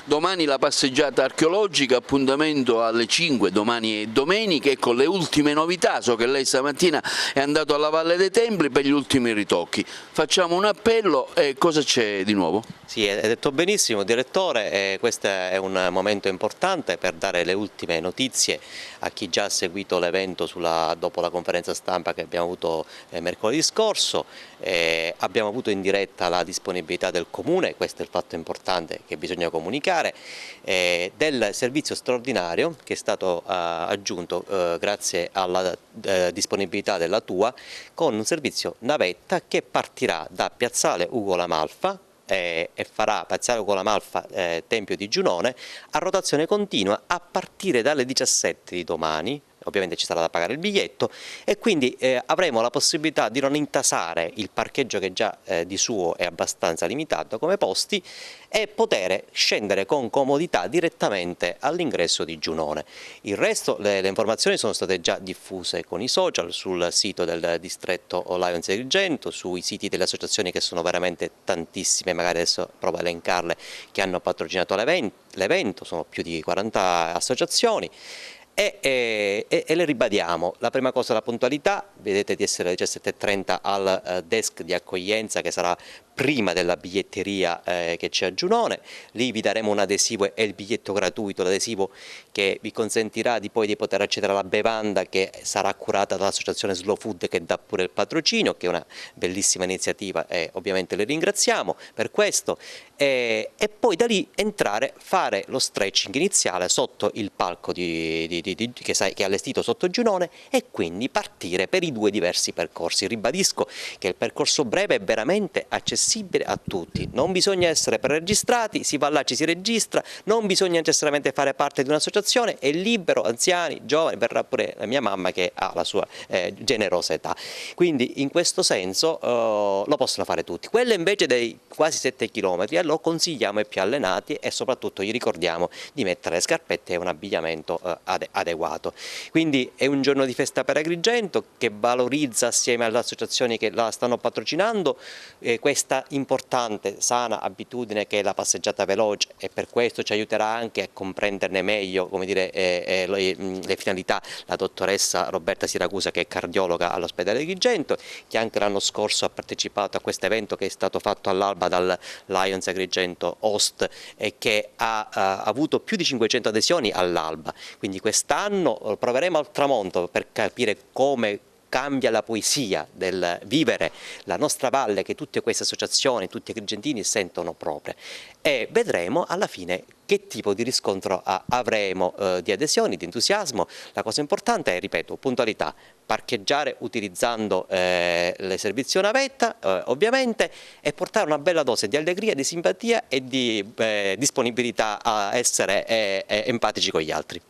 Domani la passeggiata archeologica, appuntamento alle 5, domani è domenica, e con le ultime novità. So che lei stamattina è andato alla Valle dei Templi per gli ultimi ritocchi. Facciamo un appello e cosa c'è di nuovo? Sì, hai detto benissimo direttore, questo è un momento importante per dare le ultime notizie a chi già ha seguito l'evento dopo la conferenza stampa che abbiamo avuto mercoledì scorso. Abbiamo avuto in diretta la disponibilità del Comune, questo è il fatto importante che bisogna comunicare, del servizio straordinario che è stato aggiunto grazie alla disponibilità della TUA, con un servizio navetta che partirà da Piazzale Ugo La Malfa e farà Piazzale Ugo La Malfa Tempio di Giunone a rotazione continua a partire dalle 17 di domani. Ovviamente ci sarà da pagare il biglietto e quindi avremo la possibilità di non intasare il parcheggio che già di suo è abbastanza limitato come posti e poter scendere con comodità direttamente all'ingresso di Giunone. Il resto, le informazioni sono state già diffuse con i social, sul sito del distretto Lions di Agrigento, sui siti delle associazioni che sono veramente tantissime, magari adesso provo a elencarle, che hanno patrocinato l'evento, sono più di 40 associazioni. E le ribadiamo, la prima cosa è la puntualità, vedete di essere alle 17:30 al desk di accoglienza che sarà prima della biglietteria che c'è a Giunone. Lì vi daremo un adesivo e il biglietto gratuito, l'adesivo che vi consentirà di poter accedere alla bevanda che sarà curata dall'associazione Slow Food, che dà pure il patrocinio, che è una bellissima iniziativa e ovviamente le ringraziamo per questo, e poi da lì entrare, fare lo stretching iniziale sotto il palco che è allestito sotto Giunone e quindi partire per i due diversi percorsi. Ribadisco che il percorso breve è veramente accessibile a tutti, non bisogna essere preregistrati, si va là, ci si registra, non bisogna necessariamente fare parte di un'associazione, è libero, anziani, giovani, verrà pure la mia mamma che ha la sua generosa età. Quindi in questo senso lo possono fare tutti. Quello invece dei quasi 7 km lo consigliamo ai più allenati e soprattutto gli ricordiamo di mettere le scarpette e un abbigliamento adeguato. Quindi è un giorno di festa per Agrigento che valorizza assieme alle associazioni che la stanno patrocinando questa importante, sana abitudine che è la passeggiata veloce, e per questo ci aiuterà anche a comprenderne meglio, come dire, le finalità la dottoressa Roberta Siracusa, che è cardiologa all'ospedale di Agrigento, che anche l'anno scorso ha partecipato a questo evento che è stato fatto all'alba dal Lions Agrigento Host e che ha avuto più di 500 adesioni all'alba. Quindi quest'anno proveremo al tramonto per capire come cambia la poesia del vivere la nostra valle, che tutte queste associazioni, tutti i agrigentini sentono proprie, e vedremo alla fine che tipo di riscontro avremo di adesioni, di entusiasmo. La cosa importante è, ripeto, puntualità, parcheggiare utilizzando le servizio navetta ovviamente, e portare una bella dose di allegria, di simpatia e di disponibilità a essere empatici con gli altri.